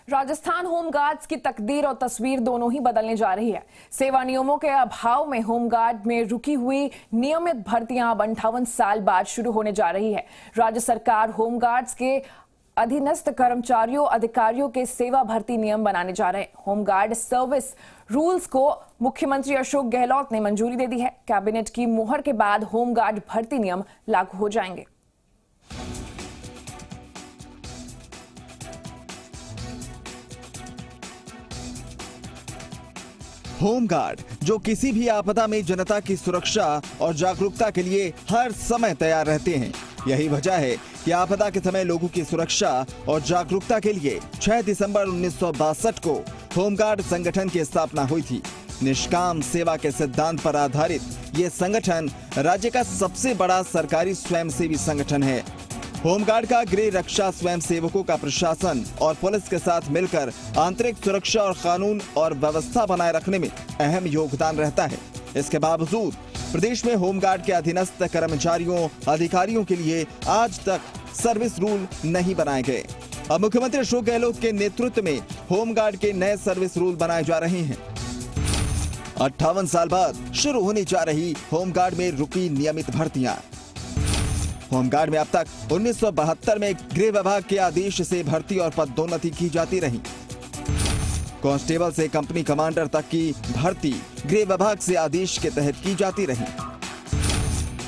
Rajasthan home guards की तकदीर और तस्वीर दोनों ही बदलने जा रही है। सेवा नियमों के अभाव में होमगार्ड में रुकी हुई नियमित भर्तियां अब 58 साल बाद शुरू होने जा रही है। राज्य सरकार होमगार्ड्स के अधीनस्थ कर्मचारियों अधिकारियों के सेवा भर्ती नियम बनाने जा रहे हैं। होमगार्ड सर्विस रूल्स को मुख्यमंत्री अशोक गहलोत ने मंजूरी दे दी है। कैबिनेट की मुहर के बाद होमगार्ड भर्ती नियम लागू हो जाएंगे। होमगार्ड जो किसी भी आपदा में जनता की सुरक्षा और जागरूकता के लिए हर समय तैयार रहते हैं। यही वजह है कि आपदा के समय लोगों की सुरक्षा और जागरूकता के लिए 6 दिसंबर 1962 को होमगार्ड संगठन की स्थापना हुई थी। निष्काम सेवा के सिद्धांत पर आधारित ये संगठन राज्य का सबसे बड़ा सरकारी स्वयंसेवी संगठन है। होमगार्ड का गृह रक्षा स्वयं सेवकों का प्रशासन और पुलिस के साथ मिलकर आंतरिक सुरक्षा और कानून और व्यवस्था बनाए रखने में अहम योगदान रहता है। इसके बावजूद प्रदेश में होमगार्ड के अधीनस्थ कर्मचारियों अधिकारियों के लिए आज तक सर्विस रूल नहीं बनाए गए। अब मुख्यमंत्री अशोक गहलोत के नेतृत्व में होमगार्ड के नए सर्विस रूल बनाए जा रहे हैं। 58 साल बाद शुरू होने जा रही होमगार्ड में रुकी नियमित भर्तियां। होमगार्ड में अब तक 1972 में गृह विभाग के आदेश से भर्ती और पदोन्नति की जाती रही। कांस्टेबल से कंपनी कमांडर तक की भर्ती गृह विभाग से आदेश के तहत की जाती रही।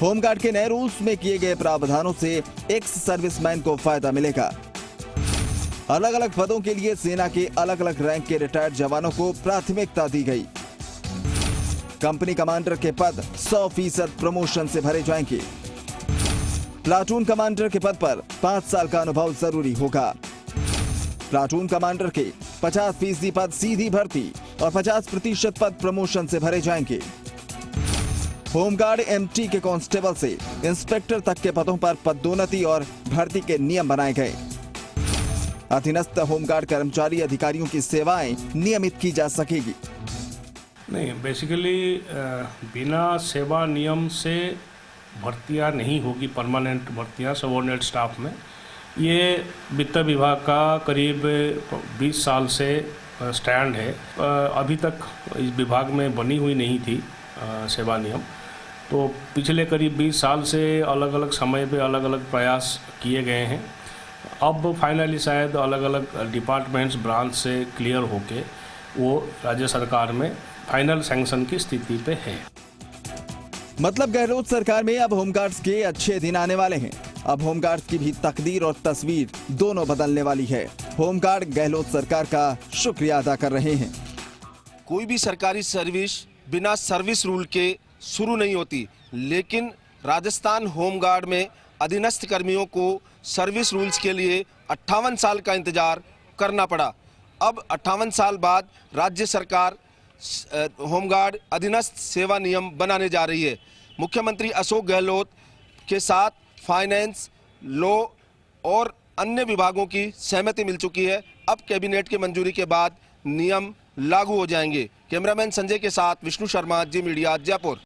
होमगार्ड के नए रूल्स में किए गए प्रावधानों से एक्स सर्विसमैन को फायदा मिलेगा। अलग अलग पदों के लिए सेना के अलग अलग रैंक के रिटायर्ड जवानों को प्राथमिकता दी गई। कंपनी कमांडर के पद 100% प्रमोशन से भरे जाएंगे। प्लाटून कमांडर के पद पर 5 साल का अनुभव जरूरी होगा। प्लाटून कमांडर के 50% पद सीधी भर्ती और 50% पद प्रमोशन से भरे जाएंगे। होमगार्ड एमटी के कांस्टेबल से इंस्पेक्टर तक के पदों पर पदोन्नति और भर्ती के नियम बनाए गए। अधीनस्थ होमगार्ड कर्मचारी अधिकारियों की सेवाएं नियमित की जा सकेगी। नहीं, बेसिकली बिना सेवा नियम से भर्तियां नहीं होगी, परमानेंट भर्तियां सबऑर्डिनेट स्टाफ में। ये वित्त विभाग का करीब 20 साल से स्टैंड है। अभी तक इस विभाग में बनी हुई नहीं थी सेवा नियम। तो पिछले करीब 20 साल से अलग अलग समय पे अलग अलग प्रयास किए गए हैं। अब फाइनली शायद अलग अलग डिपार्टमेंट्स ब्रांच से क्लियर होके वो राज्य सरकार में फाइनल सैंक्शन की स्थिति पे है। मतलब गहलोत सरकार में अब होमगार्ड्स के अच्छे दिन आने वाले हैं। अब होमगार्ड्स की भी तकदीर और तस्वीर दोनों बदलने वाली है। होमगार्ड गहलोत सरकार का शुक्रिया अदा कर रहे हैं। कोई भी सरकारी सर्विस बिना सर्विस रूल के शुरू नहीं होती, लेकिन राजस्थान होमगार्ड में अधीनस्थ कर्मियों को सर्विस रूल्स के लिए 58 साल का इंतजार करना पड़ा। अब 58 साल बाद राज्य सरकार होमगार्ड अधीनस्थ सेवा नियम बनाने जा रही है। मुख्यमंत्री अशोक गहलोत के साथ फाइनेंस, लॉ और अन्य विभागों की सहमति मिल चुकी है। अब कैबिनेट की मंजूरी के बाद नियम लागू हो जाएंगे। कैमरामैन संजय के साथ विष्णु शर्मा, जी मीडिया, जयपुर।